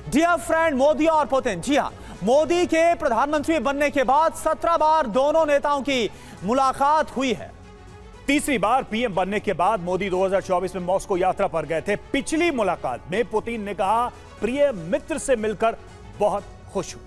डियर फ्रेंड मोदी और पुतिन, जी हां, मोदी के प्रधानमंत्री बनने के बाद 17 बार दोनों नेताओं की मुलाकात हुई है। तीसरी बार पीएम बनने के बाद मोदी 2024 में मॉस्को यात्रा पर गए थे। पिछली मुलाकात में पुतिन ने कहा, प्रिय मित्र से मिलकर बहुत खुश हूं।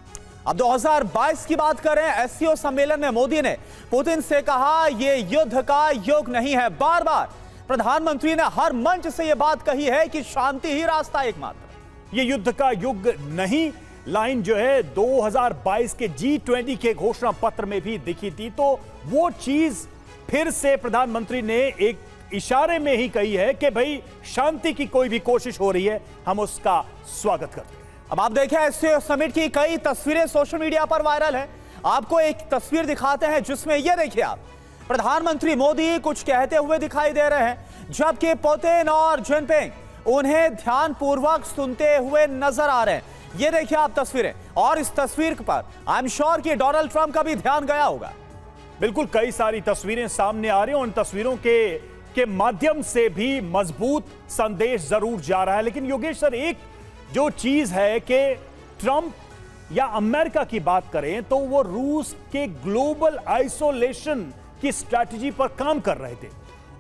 अब 2022 की बात करें, एससीओ सम्मेलन में मोदी ने पुतिन से कहा, यह युद्ध का युग नहीं है। बार बार प्रधानमंत्री ने हर मंच से यह बात कही है कि शांति ही रास्ता एकमात्र। ये युद्ध का युग नहीं लाइन जो है 2022 के G20 के घोषणा पत्र में भी दिखी थी, तो वो चीज फिर से प्रधानमंत्री ने एक इशारे में ही कही है कि भाई शांति की कोई भी कोशिश हो रही है, हम उसका स्वागत करते हैं। अब आप देखें एससीओ समिट की कई तस्वीरें सोशल मीडिया पर वायरल है। आपको एक तस्वीर दिखाते हैं जिसमें यह देखिए आप, प्रधानमंत्री मोदी कुछ कहते हुए दिखाई दे रहे हैं, जबकि पुतिन और जिनपिंग उन्हें ध्यानपूर्वक सुनते हुए नजर आ रहे हैं। ये देखिए आप तस्वीरें, और इस तस्वीर पर आई एम श्योर कि डोनाल्ड ट्रंप का भी ध्यान गया होगा। बिल्कुल कई सारी तस्वीरें सामने आ रही हैं, उन तस्वीरों के माध्यम से भी मजबूत संदेश जरूर जा रहा है। लेकिन योगेश सर, एक जो चीज है कि ट्रंप या अमेरिका की बात करें तो वो रूस के ग्लोबल आइसोलेशन की स्ट्रैटेजी पर काम कर रहे थे,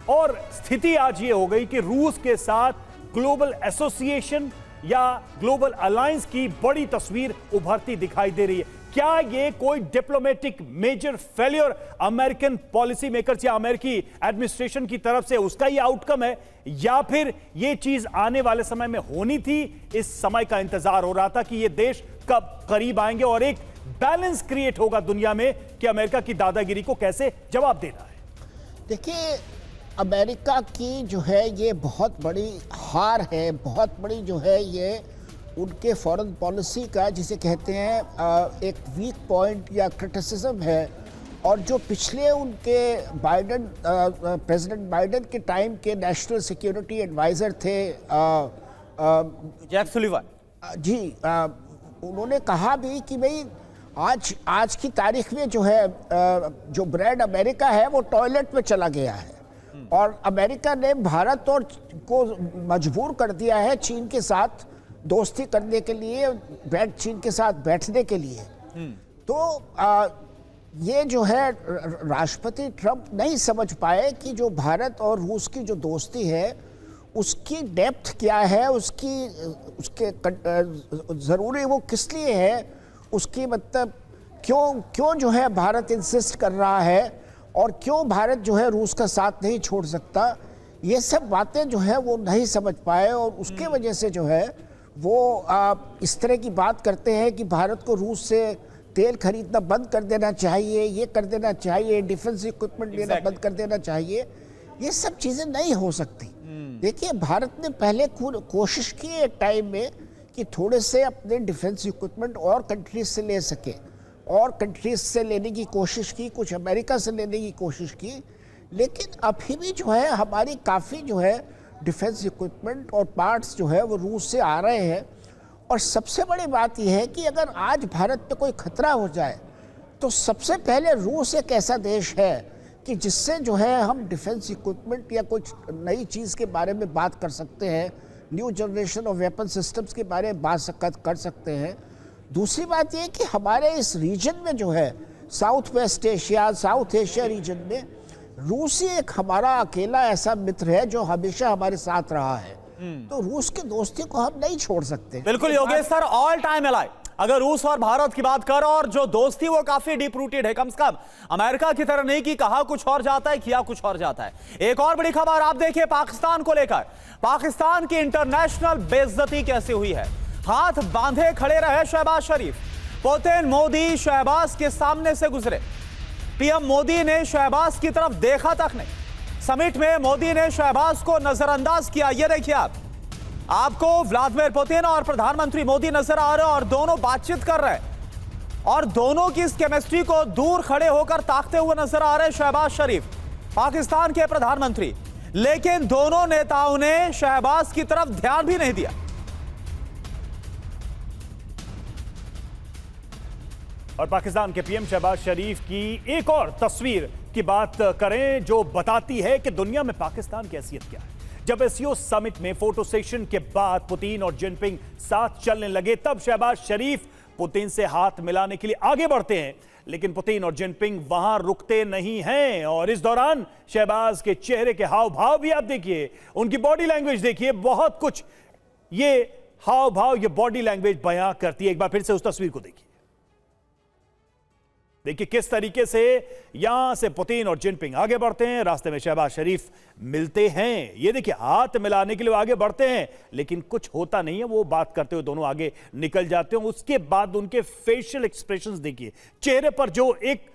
और स्थिति आज ये हो गई कि रूस के साथ ग्लोबल एसोसिएशन या ग्लोबल अलायंस की बड़ी तस्वीर उभरती दिखाई दे रही है। क्या ये कोई diplomatic major failure American policy makers या अमेरिकी एडमिनिस्ट्रेशन की तरफ से उसका ये आउटकम है, या फिर ये चीज आने वाले समय में होनी थी, इस समय का इंतजार हो रहा था कि ये देश कब करीब आएंगे और एक बैलेंस क्रिएट होगा दुनिया में कि अमेरिका की दादागिरी को कैसे जवाब देना है? देखिए, अमेरिका की जो है ये बहुत बड़ी हार है, बहुत बड़ी जो है ये उनके फॉरेन पॉलिसी का जिसे कहते हैं एक वीक पॉइंट या क्रिटिसिज्म है। और जो पिछले उनके बाइडन प्रेसिडेंट बाइडन के टाइम के नेशनल सिक्योरिटी एडवाइज़र थे जैक सुलिवान जी, उन्होंने कहा भी कि भाई आज की तारीख में जो है जो ब्रांड अमेरिका है वो टॉयलेट में चला गया है, और अमेरिका ने भारत और को मजबूर कर दिया है चीन के साथ दोस्ती करने के लिए, चीन के साथ बैठने के लिए। तो ये जो है राष्ट्रपति ट्रंप नहीं समझ पाए कि जो भारत और रूस की जो दोस्ती है उसकी डेप्थ क्या है, उसके ज़रूरी वो किस लिए है, उसकी मतलब क्यों जो है भारत इंसिस्ट कर रहा है, और क्यों भारत जो है रूस का साथ नहीं छोड़ सकता। ये सब बातें जो है वो नहीं समझ पाए, और उसके वजह से जो है वो इस तरह की बात करते हैं कि भारत को रूस से तेल खरीदना बंद कर देना चाहिए, ये कर देना चाहिए, डिफेंस इक्विपमेंट लेना बंद कर देना चाहिए। ये सब चीज़ें नहीं हो सकती। देखिए, भारत ने पहले कोशिश की एक टाइम में कि थोड़े से अपने डिफेंस इक्विपमेंट और कंट्रीज से ले सके, और कंट्रीज से लेने की कोशिश की, कुछ अमेरिका से लेने की कोशिश की, लेकिन अभी भी जो है हमारी काफ़ी जो है डिफेंस इक्विपमेंट और पार्ट्स जो है वो रूस से आ रहे हैं। और सबसे बड़ी बात यह है कि अगर आज भारत पे कोई खतरा हो जाए तो सबसे पहले रूस एक ऐसा देश है कि जिससे जो है हम डिफेंस इक्विपमेंट या कुछ नई चीज़ के बारे में बात कर सकते हैं, new generation of weapon systems के बारे में बात कर सकते हैं। दूसरी बात यह कि हमारे इस रीजन में जो है south west Asia, south Asia region में रूस ही एक हमारा अकेला ऐसा मित्र है जो हमेशा हमारे साथ रहा है। तो रूस की दोस्ती को हम नहीं छोड़ सकते। बिल्कुल Yogesh sir, all time ally अगर रूस और भारत की बात कर, और जो दोस्ती वो काफी डीप रूटेड है, कम से कम अमेरिका की तरह नहीं कि कहा कुछ और जाता है, किया कुछ और जाता है। एक और बड़ी खबर आप देखिए पाकिस्तान को लेकर, पाकिस्तान की इंटरनेशनल बेइज्जती कैसे हुई है। हाथ बांधे खड़े रहे शहबाज शरीफ, पुतिन मोदी शहबाज के सामने से गुजरे, पीएम मोदी ने शहबाज की तरफ देखा तक नहीं। समिट में मोदी ने शहबाज को नजरअंदाज किया। ये देखिए आपको व्लादिमीर पुतिन और प्रधानमंत्री मोदी नजर आ रहे हैं, और दोनों बातचीत कर रहे हैं, और दोनों की इस केमिस्ट्री को दूर खड़े होकर ताकते हुए नजर आ रहे हैं शहबाज शरीफ, पाकिस्तान के प्रधानमंत्री। लेकिन दोनों नेताओं ने शहबाज की तरफ ध्यान भी नहीं दिया। और पाकिस्तान के पीएम शहबाज शरीफ की एक और तस्वीर की बात करें जो बताती है कि दुनिया में पाकिस्तान की हैसियत क्या है। जब एससीओ समिट में फोटो सेशन के बाद पुतिन और जिनपिंग साथ चलने लगे, तब शहबाज शरीफ पुतिन से हाथ मिलाने के लिए आगे बढ़ते हैं, लेकिन पुतिन और जिनपिंग वहां रुकते नहीं हैं। और इस दौरान शहबाज के चेहरे के हाव भाव भी आप देखिए, उनकी बॉडी लैंग्वेज देखिए, बहुत कुछ ये हाव भाव, ये बॉडी लैंग्वेज बयां करती है। एक बार फिर से उस तस्वीर को देखिए। देखिए किस तरीके से यहां से पुतिन और जिनपिंग आगे बढ़ते हैं, रास्ते में शहबाज शरीफ मिलते हैं। ये देखिए हाथ मिलाने के लिए आगे बढ़ते हैं, लेकिन कुछ होता नहीं है। वो बात करते हुए दोनों आगे निकल जाते हैं। उसके बाद उनके फेशियल एक्सप्रेशंस देखिए, चेहरे पर जो एक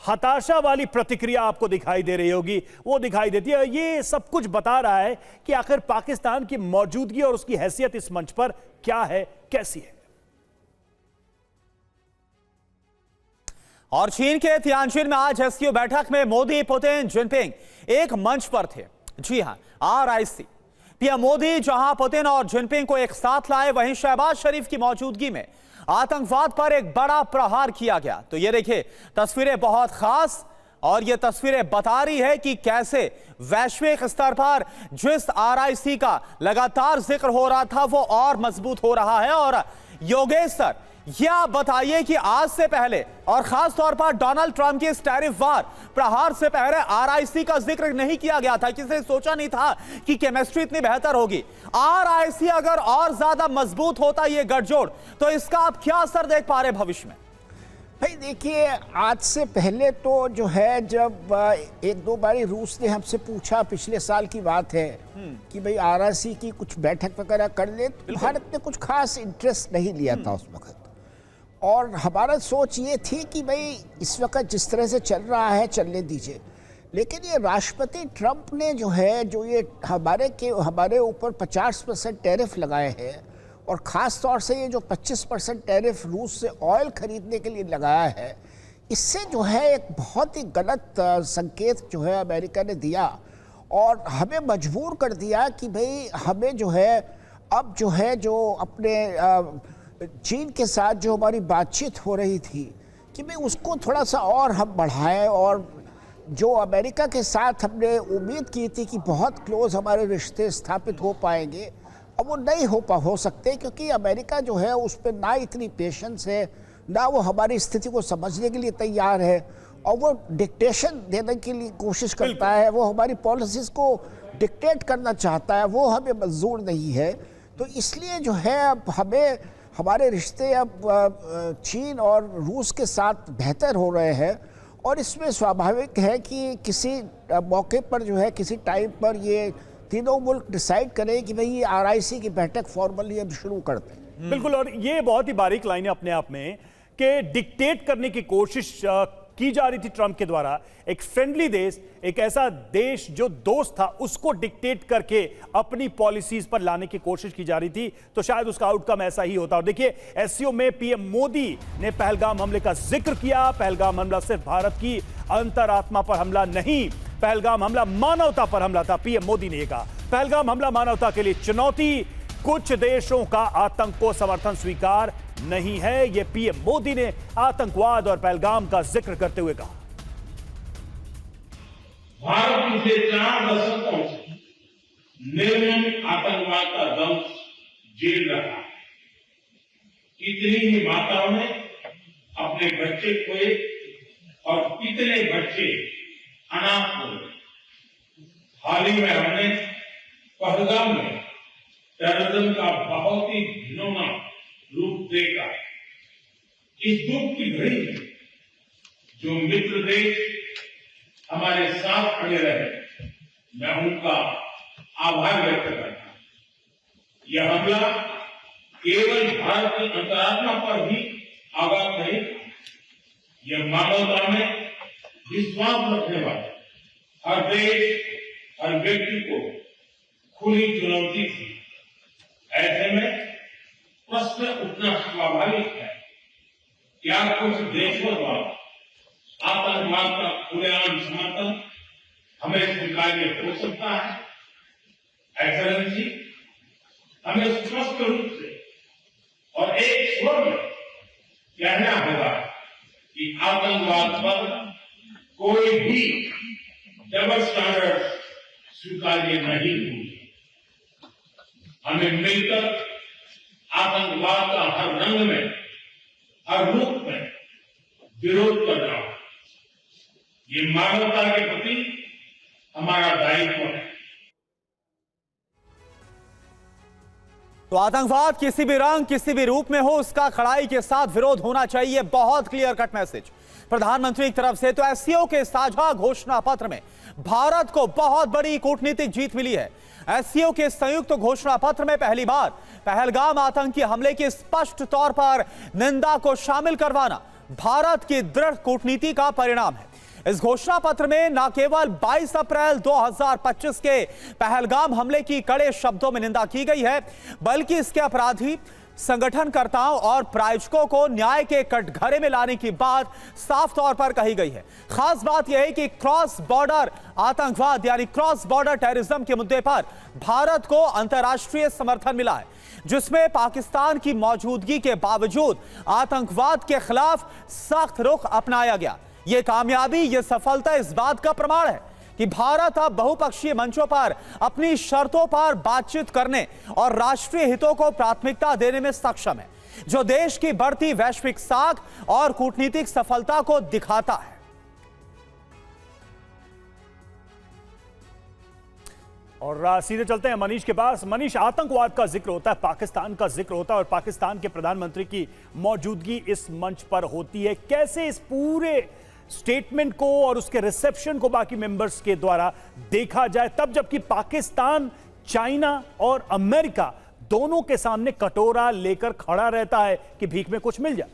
हताशा वाली प्रतिक्रिया आपको दिखाई दे रही होगी, वो दिखाई देती है। ये सब कुछ बता रहा है कि आखिर पाकिस्तान की मौजूदगी और उसकी हैसियत इस मंच पर क्या है, कैसी है। और चीन के तियानजिन में आज एससीओ बैठक में मोदी, पुतिन, जिनपिंग एक मंच पर थे। जी हां, RIC। पीएम मोदी जहां पुतिन और जिनपिंग को एक साथ लाए, वहीं शहबाज शरीफ की मौजूदगी में आतंकवाद पर एक बड़ा प्रहार किया गया। तो ये देखिए तस्वीरें बहुत खास, और ये तस्वीरें बता रही है कि कैसे वैश्विक स्तर पर जिस RIC का लगातार जिक्र हो रहा था वो और मजबूत हो रहा है। और योगेश सर, यह आप बताइए कि आज से पहले और खास तौर पर डोनाल्ड ट्रंप के इस टैरिफ वार प्रहार से पहले RIC का जिक्र नहीं किया गया था। किसी ने सोचा नहीं था कि केमिस्ट्री इतनी बेहतर होगी। RIC अगर और ज्यादा मजबूत होता ये गठजोड़, तो इसका आप क्या असर देख पा रहे भविष्य में? भाई देखिए, आज से पहले तो जो है, जब एक दो बारी रूस ने हमसे पूछा, पिछले साल की बात है, कि भाई RIC की कुछ बैठक वगैरह कर ले, तो भारत ने कुछ खास इंटरेस्ट नहीं लिया था उस वक्त। और हमारा सोच ये थी कि भाई इस वक्त जिस तरह से चल रहा है चलने दीजिए। लेकिन ये राष्ट्रपति ट्रंप ने जो है, जो ये हमारे ऊपर 50% टैरिफ लगाए हैं, और ख़ास तौर से ये जो 25% टैरिफ रूस से ऑयल खरीदने के लिए लगाया है, इससे जो है एक बहुत ही गलत संकेत जो है अमेरिका ने दिया, और हमें मजबूर कर दिया कि भाई हमें जो है अब जो है, जो अपने चीन के साथ जो हमारी बातचीत हो रही थी, कि भाई उसको थोड़ा सा और हम बढ़ाएं। और जो अमेरिका के साथ हमने उम्मीद की थी कि बहुत क्लोज हमारे रिश्ते स्थापित हो पाएंगे, अब वो नहीं हो सकते, क्योंकि अमेरिका जो है उस पर ना इतनी पेशेंस है, ना वो हमारी स्थिति को समझने के लिए तैयार है, और वो डिक्टेशन देने के लिए कोशिश करता है, वो हमारी पॉलिसीज़ को डिक्टेट करना चाहता है, वो हमें मंजूर नहीं है। तो इसलिए जो है अब हमें हमारे रिश्ते अब चीन और रूस के साथ बेहतर हो रहे हैं, और इसमें स्वाभाविक है कि किसी मौके पर जो है, किसी टाइम पर ये तीनों मुल्क डिसाइड करें कि भाई ये RIC की बैठक फॉर्मली अब शुरू करते हैं। बिल्कुल, और ये बहुत ही बारीक लाइन है अपने आप में कि डिक्टेट करने की कोशिश की जा रही थी ट्रंप के द्वारा। एक फ्रेंडली देश, एक ऐसा देश जो दोस्त था, उसको डिक्टेट करके अपनी पॉलिसीज पर लाने की कोशिश की जा रही थी, तो शायद उसका आउटकम ऐसा ही होता। और देखिए SCO में पीएम मोदी ने पहलगाम हमले का जिक्र किया। पहलगाम हमला सिर्फ भारत की अंतरात्मा पर हमला नहीं, पहलगाम हमला मानवता पर हमला था। पीएम मोदी ने कहा पहलगाम हमला मानवता के लिए चुनौती, कुछ देशों का आतंक को समर्थन स्वीकार नहीं है। यह पीएम मोदी ने आतंकवाद और पहलगाम का जिक्र करते हुए कहा। भारत पिछले 4 दशकों से निर्मम आतंकवाद का दंश झेल रहा है। कितनी ही माताओं ने अपने बच्चे खोए और कितने बच्चे अनाथ हो गए। हाल ही में हमने पहलगाम में टेररिज्म का बहुत ही घिनौना रूप देखा। इस दुख की घड़ी में जो मित्र देश हमारे साथ खड़े रहे, मैं उनका आभार व्यक्त करता हूं। यह हमला केवल भारत की अंतरात्मा पर ही आघात नहीं, यह मानवता में विश्वास रखने वाले हर देश, हर व्यक्ति को खुली चुनौती थी। ऐसे में प्रश्न उठना स्वाभाविक है, क्या कुछ देशों द्वारा आतंकवाद का खुलेआम समर्थन हमें स्वीकार्य हो सकता है? एक्सेलेंसी, हमें स्पष्ट रूप से और एक स्वर में कहना होगा कि आतंकवाद पर कोई भी डबल स्टैंडर्ड स्वीकार्य नहीं होगी। हमें मिलकर आतंकवाद का हर रंग में, हर रूप में विरोध करना होगा। ये मानवता के प्रति हमारा दायित्व है। तो आतंकवाद किसी भी रंग किसी भी रूप में हो उसका कड़ाई के साथ विरोध होना चाहिए, बहुत क्लियर कट मैसेज प्रधानमंत्री की तरफ से। तो एससीओ के साझा घोषणा पत्र में भारत को बहुत बड़ी कूटनीतिक जीत मिली है। एससीओ के संयुक्त घोषणा पत्र में पहली बार पहलगाम आतंकी हमले की स्पष्ट तौर पर निंदा को शामिल करवाना भारत की दृढ़ कूटनीति का परिणाम है। इस घोषणा पत्र में न केवल 22 अप्रैल 2025 के पहलगाम हमले की कड़े शब्दों में निंदा की गई है, बल्कि इसके अपराधी संगठनकर्ताओं और प्रायोजकों को न्याय के कटघरे में लाने की बात साफ तौर पर कही गई है। खास बात यह है कि क्रॉस बॉर्डर आतंकवाद यानी क्रॉस बॉर्डर टेररिज्म के मुद्दे पर भारत को अंतर्राष्ट्रीय समर्थन मिला है, जिसमें पाकिस्तान की मौजूदगी के बावजूद आतंकवाद के खिलाफ सख्त रुख अपनाया गया। यह कामयाबी, यह सफलता इस बात का प्रमाण है कि भारत अब बहुपक्षीय मंचों पर अपनी शर्तों पर बातचीत करने और राष्ट्रीय हितों को प्राथमिकता देने में सक्षम है, जो देश की बढ़ती वैश्विक साख और कूटनीतिक सफलता को दिखाता है। और सीधे चलते हैं मनीष के पास। मनीष, आतंकवाद का जिक्र होता है, पाकिस्तान का जिक्र होता है और पाकिस्तान के प्रधानमंत्री की मौजूदगी इस मंच पर होती है। कैसे इस पूरे स्टेटमेंट को और उसके रिसेप्शन को बाकी मेंबर्स के द्वारा देखा जाए, तब जबकि पाकिस्तान, चाइना और अमेरिका दोनों के सामने कटोरा लेकर खड़ा रहता है कि भीख में कुछ मिल जाए?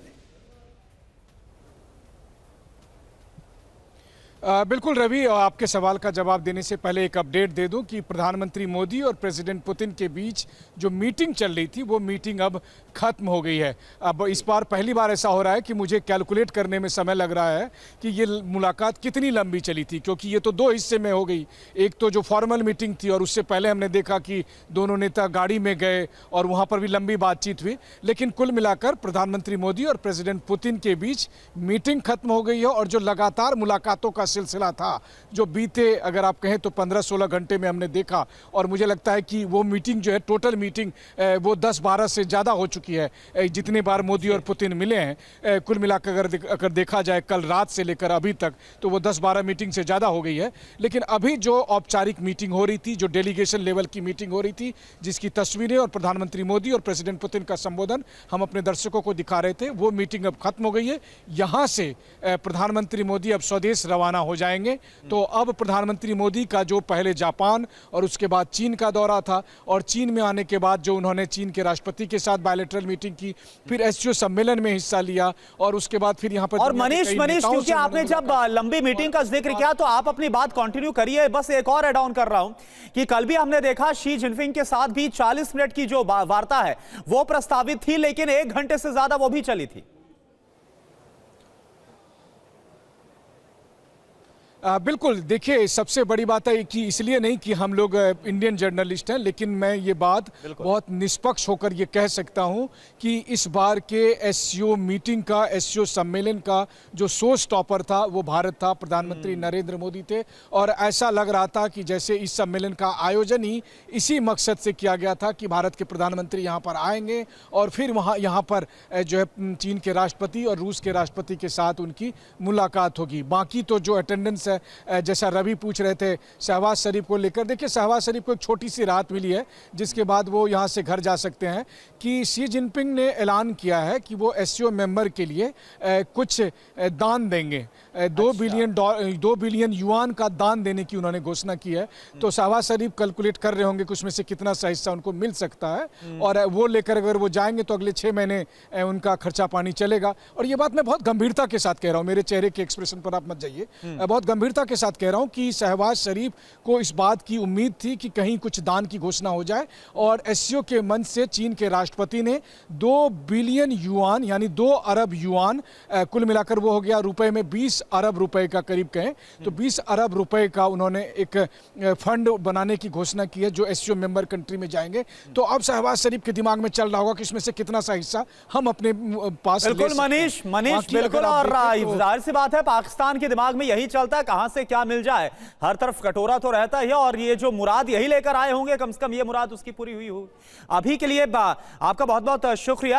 बिल्कुल रवि, आपके सवाल का जवाब देने से पहले एक अपडेट दे दूं कि प्रधानमंत्री मोदी और प्रेसिडेंट पुतिन के बीच जो मीटिंग चल रही थी वो मीटिंग अब खत्म हो गई है। अब इस बार पहली बार ऐसा हो रहा है कि मुझे कैलकुलेट करने में समय लग रहा है कि ये मुलाकात कितनी लंबी चली थी, क्योंकि ये तो दो हिस्से में हो गई। एक तो जो फॉर्मल मीटिंग थी और उससे पहले हमने देखा कि दोनों नेता गाड़ी में गए और वहाँ पर भी लंबी बातचीत हुई, लेकिन कुल मिलाकर प्रधानमंत्री मोदी और प्रेसिडेंट पुतिन के बीच मीटिंग खत्म हो गई है। और जो लगातार मुलाकातों का सिलसिला था जो बीते अगर आप कहें तो 15-16 घंटे में हमने देखा, और मुझे लगता है कि वो मीटिंग जो है टोटल मीटिंग वो 10-12 से ज़्यादा हो चुकी है जितने बार मोदी और पुतिन मिले हैं। कुल मिलाकर अगर देखा जाए कल रात से लेकर अभी तक तो वो 10-12 मीटिंग से ज़्यादा हो गई है। लेकिन अभी जो औपचारिक मीटिंग हो रही थी, जो डेलीगेशन लेवल की मीटिंग हो रही थी, जिसकी तस्वीरें और प्रधानमंत्री मोदी और प्रेसिडेंट पुतिन का संबोधन हम अपने दर्शकों को दिखा रहे थे, वो मीटिंग अब खत्म हो गई है। यहाँ से प्रधानमंत्री मोदी अब स्वदेश रवाना हो जाएंगे। तो अब प्रधानमंत्री मोदी का जो पहले जापान और उसके बाद चीन का दौरा था, और चीन में आने के बाद जो उन्होंने चीन के राष्ट्रपति के साथ बायलैटरल मीटिंग की, फिर एससीओ सम्मेलन में हिस्सा लिया और उसके बाद फिर यहाँ पर और मनीष क्योंकि आपने जब लंबी मीटिंग का जिक्र किया तो आप अपनी बात कंटिन्यू करिए। बस एक और ऐड ऑन कर रहा हूं कि कल भी हमने देखा शी जिनपिंग के साथ भी 40 मिनट की जो वार्ता है वो प्रस्तावित थी, लेकिन 1 घंटे से ज्यादा वो भी चली थी। बिल्कुल, देखिए सबसे बड़ी बात है कि इसलिए नहीं कि हम लोग इंडियन जर्नलिस्ट हैं, लेकिन मैं ये बात बहुत निष्पक्ष होकर ये कह सकता हूँ कि इस बार के एससीओ मीटिंग का, एससीओ सम्मेलन का जो शो स्टॉपर था वो भारत था, प्रधानमंत्री नरेंद्र मोदी थे। और ऐसा लग रहा था कि जैसे इस सम्मेलन का आयोजन ही इसी मकसद से किया गया था कि भारत के प्रधानमंत्री यहाँ पर आएंगे और फिर यहाँ पर जो है चीन के राष्ट्रपति और रूस के राष्ट्रपति के साथ उनकी मुलाकात होगी। बाकी तो जो अटेंडेंस जैसा रवि पूछ रहे थे शहबाज शरीफ को लेकर, देखिए शहबाज शरीफ को एक छोटी सी राहत मिली है जिसके बाद वो यहाँ से घर जा सकते हैं कि शी जिनपिंग ने ऐलान किया है कि वो एससीओ मेंबर के लिए कुछ दान देंगे। 2 बिलियन युआन का दान देने की उन्होंने घोषणा की है। तो शहबाज शरीफ कैलकुलेट कर रहे होंगे कि उसमें से कितना सा हिस्सा उनको मिल सकता है, और वो लेकर अगर वो जाएंगे तो अगले 6 महीने उनका खर्चा पानी चलेगा। और ये बात मैं बहुत गंभीरता के साथ कह रहा हूँ, मेरे चेहरे के एक्सप्रेशन पर आप मत जाइए, बहुत गंभीरता के साथ कह रहा हूं कि शहबाज शरीफ को इस बात की उम्मीद थी कि कहीं कुछ दान की घोषणा हो जाए, और एससीओ के मंच से चीन के राष्ट्रपति ने 2 बिलियन युआन यानी 2 अरब युआन, कुल मिलाकर वो हो गया रुपए में 20 अरब रुपए का करीब कहें तो 20 अरब रुपए का उन्होंने एक फंड बनाने की घोषणा की है जो एससीओ मेंबर कंट्री में जाएंगे। तो अब शहबाज शरीफ के दिमाग में चल रहा होगा कि इसमें से कितना सा हिस्सा हम अपने पास। बिल्कुल मनीष बिल्कुल, और जाहिर सी बात है पाकिस्तान के दिमाग में यही चलता है कहां से क्या मिल जाए, हर तरफ कटोरा तो रहता ही है, और ये जो मुराद यही लेकर आए होंगे कम से कम ये मुराद उसकी पूरी हुई हो। अभी के लिए आपका बहुत बहुत शुक्रिया।